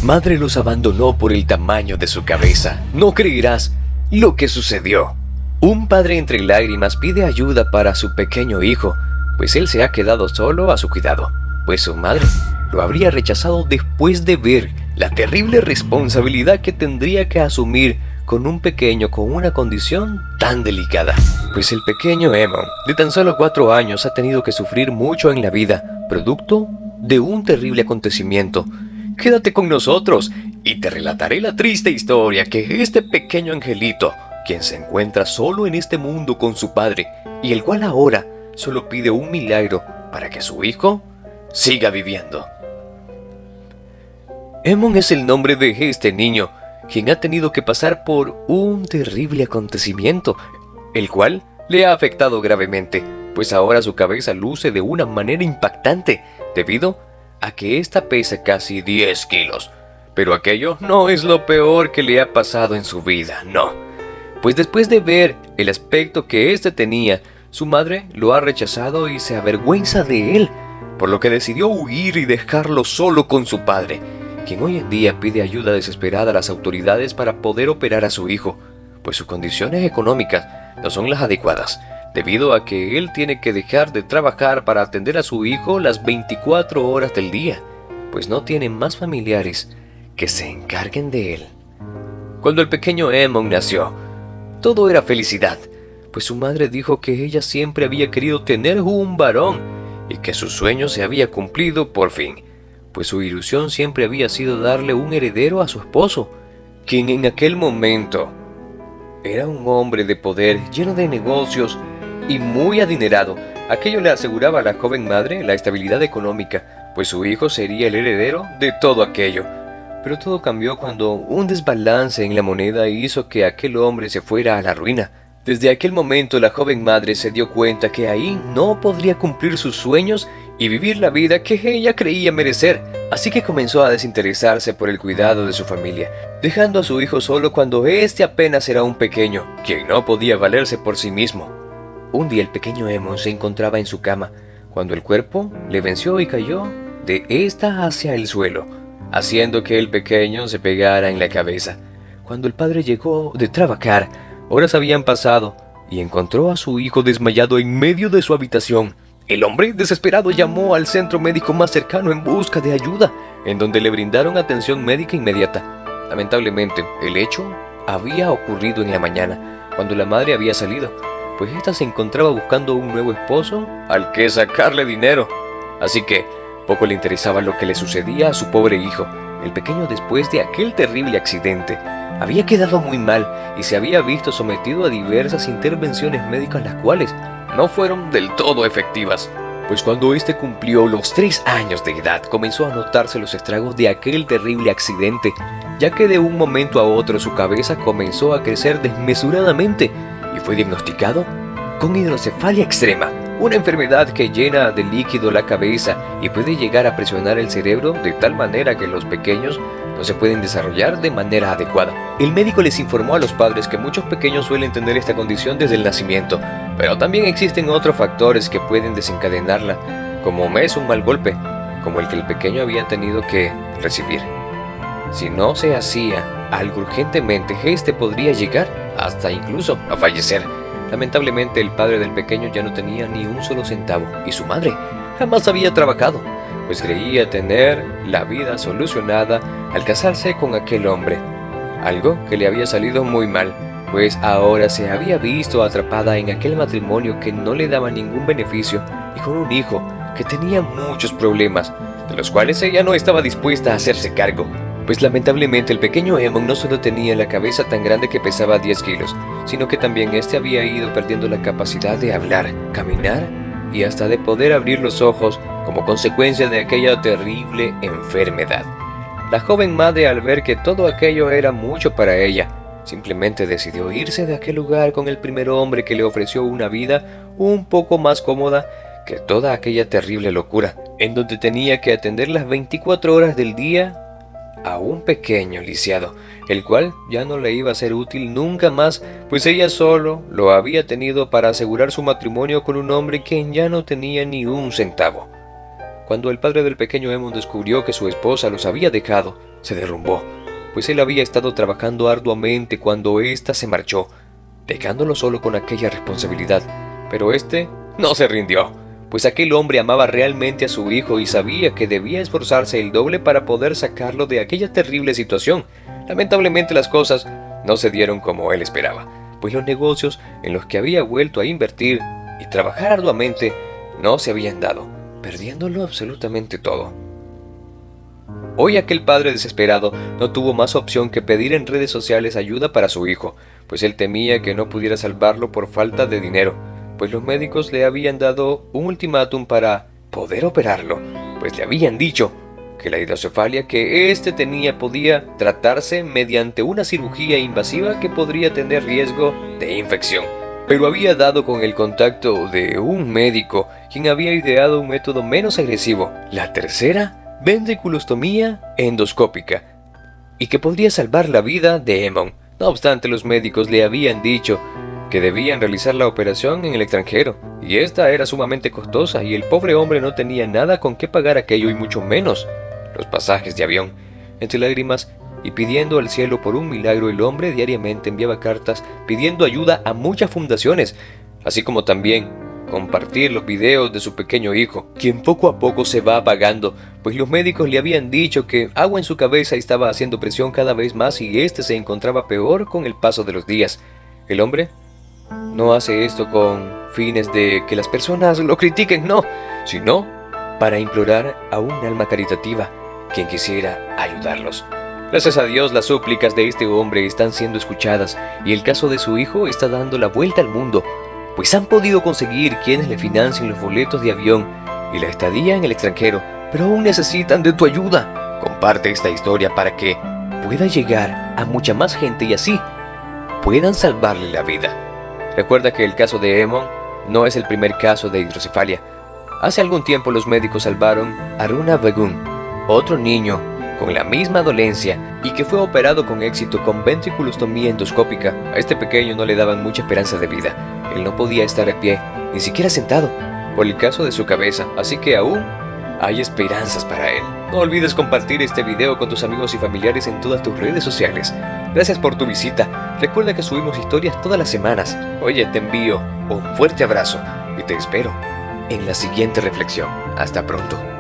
madre los abandonó por el tamaño de su cabeza. No creerás lo que sucedió. Un padre entre lágrimas pide ayuda para su pequeño hijo, pues él se ha quedado solo a su cuidado, pues su madre lo habría rechazado después de ver la terrible responsabilidad que tendría que asumir con un pequeño con una condición tan delicada. Pues el pequeño Eamon, de tan solo 4 años, ha tenido que sufrir mucho en la vida, producto de un terrible acontecimiento. Quédate con nosotros y te relataré la triste historia que este pequeño angelito, quien se encuentra solo en este mundo con su padre, y el cual ahora solo pide un milagro para que su hijo siga viviendo. Eamon es el nombre de este niño, quien ha tenido que pasar por un terrible acontecimiento, el cual le ha afectado gravemente, pues ahora su cabeza luce de una manera impactante, debido a que ésta pesa casi 10 kilos. Pero aquello no es lo peor que le ha pasado en su vida, no. Pues después de ver el aspecto que éste tenía, su madre lo ha rechazado y se avergüenza de él, por lo que decidió huir y dejarlo solo con su padre, quien hoy en día pide ayuda desesperada a las autoridades para poder operar a su hijo, pues sus condiciones económicas no son las adecuadas, debido a que él tiene que dejar de trabajar para atender a su hijo las 24 horas del día, pues no tiene más familiares que se encarguen de él. Cuando el pequeño Eamon nació, todo era felicidad, pues su madre dijo que ella siempre había querido tener un varón y que su sueño se había cumplido por fin, pues su ilusión siempre había sido darle un heredero a su esposo, quien en aquel momento era un hombre de poder, lleno de negocios y muy adinerado. Aquello le aseguraba a la joven madre la estabilidad económica, pues su hijo sería el heredero de todo aquello. Pero todo cambió cuando un desbalance en la moneda hizo que aquel hombre se fuera a la ruina. Desde aquel momento la joven madre se dio cuenta que ahí no podría cumplir sus sueños y vivir la vida que ella creía merecer, así que comenzó a desinteresarse por el cuidado de su familia, dejando a su hijo solo cuando éste apenas era un pequeño, quien no podía valerse por sí mismo. Un día el pequeño Eamon se encontraba en su cama, cuando el cuerpo le venció y cayó de esta hacia el suelo, haciendo que el pequeño se pegara en la cabeza. Cuando el padre llegó de trabajar, horas habían pasado y encontró a su hijo desmayado en medio de su habitación. El hombre, desesperado, llamó al centro médico más cercano en busca de ayuda, en donde le brindaron atención médica inmediata. Lamentablemente, el hecho había ocurrido en la mañana, cuando la madre había salido, pues ésta se encontraba buscando un nuevo esposo al que sacarle dinero. Así que poco le interesaba lo que le sucedía a su pobre hijo. El pequeño, después de aquel terrible accidente, había quedado muy mal y se había visto sometido a diversas intervenciones médicas, las cuales no fueron del todo efectivas, pues cuando éste cumplió los 3 años de edad comenzó a notarse los estragos de aquel terrible accidente, ya que de un momento a otro su cabeza comenzó a crecer desmesuradamente y fue diagnosticado con hidrocefalia extrema, una enfermedad que llena de líquido la cabeza y puede llegar a presionar el cerebro de tal manera que los pequeños no se pueden desarrollar de manera adecuada. El médico les informó a los padres que muchos pequeños suelen tener esta condición desde el nacimiento, pero también existen otros factores que pueden desencadenarla, como es un mal golpe, como el que el pequeño había tenido que recibir. Si no se hacía algo urgentemente, este podría llegar hasta incluso a fallecer. Lamentablemente el padre del pequeño ya no tenía ni un solo centavo y su madre jamás había trabajado, pues creía tener la vida solucionada al casarse con aquel hombre, algo que le había salido muy mal, pues ahora se había visto atrapada en aquel matrimonio que no le daba ningún beneficio y con un hijo que tenía muchos problemas, de los cuales ella no estaba dispuesta a hacerse cargo. Pues lamentablemente el pequeño Eamon no solo tenía la cabeza tan grande que pesaba 10 kilos, sino que también este había ido perdiendo la capacidad de hablar, caminar y hasta de poder abrir los ojos como consecuencia de aquella terrible enfermedad. La joven madre, al ver que todo aquello era mucho para ella, simplemente decidió irse de aquel lugar con el primer hombre que le ofreció una vida un poco más cómoda que toda aquella terrible locura, en donde tenía que atender las 24 horas del día a un pequeño lisiado, el cual ya no le iba a ser útil nunca más, pues ella solo lo había tenido para asegurar su matrimonio con un hombre quien ya no tenía ni un centavo. Cuando el padre del pequeño Eamon descubrió que su esposa los había dejado, se derrumbó, pues él había estado trabajando arduamente cuando ésta se marchó, dejándolo solo con aquella responsabilidad. Pero este no se rindió, pues aquel hombre amaba realmente a su hijo y sabía que debía esforzarse el doble para poder sacarlo de aquella terrible situación. Lamentablemente las cosas no se dieron como él esperaba, pues los negocios en los que había vuelto a invertir y trabajar arduamente no se habían dado, perdiéndolo absolutamente todo. Hoy aquel padre desesperado no tuvo más opción que pedir en redes sociales ayuda para su hijo, pues él temía que no pudiera salvarlo por falta de dinero, pues los médicos le habían dado un ultimátum para poder operarlo, pues le habían dicho que la hidrocefalia que éste tenía podía tratarse mediante una cirugía invasiva que podría tener riesgo de infección. Pero había dado con el contacto de un médico, quien había ideado un método menos agresivo, la tercera ventriculostomía endoscópica, y que podría salvar la vida de Eamon. No obstante, los médicos le habían dicho que debían realizar la operación en el extranjero, y esta era sumamente costosa, y el pobre hombre no tenía nada con qué pagar aquello y mucho menos los pasajes de avión. Entre lágrimas y pidiendo al cielo por un milagro, el hombre diariamente enviaba cartas pidiendo ayuda a muchas fundaciones, así como también compartir los videos de su pequeño hijo, quien poco a poco se va apagando, pues los médicos le habían dicho que agua en su cabeza estaba haciendo presión cada vez más y este se encontraba peor con el paso de los días. El hombre no hace esto con fines de que las personas lo critiquen, no, sino para implorar a un alma caritativa quien quisiera ayudarlos. Gracias a Dios, las súplicas de este hombre están siendo escuchadas y el caso de su hijo está dando la vuelta al mundo, pues han podido conseguir quienes le financien los boletos de avión y la estadía en el extranjero, pero aún necesitan de tu ayuda. Comparte esta historia para que pueda llegar a mucha más gente y así puedan salvarle la vida. Recuerda que el caso de Eamon no es el primer caso de hidrocefalia. Hace algún tiempo los médicos salvaron a Runa Begun, otro niño con la misma dolencia y que fue operado con éxito con ventriculostomía endoscópica. A este pequeño no le daban mucha esperanza de vida. Él no podía estar de pie, ni siquiera sentado, por el caso de su cabeza, así que aún hay esperanzas para él. No olvides compartir este video con tus amigos y familiares en todas tus redes sociales. Gracias por tu visita. Recuerda que subimos historias todas las semanas. Oye, te envío un fuerte abrazo y te espero en la siguiente reflexión. Hasta pronto.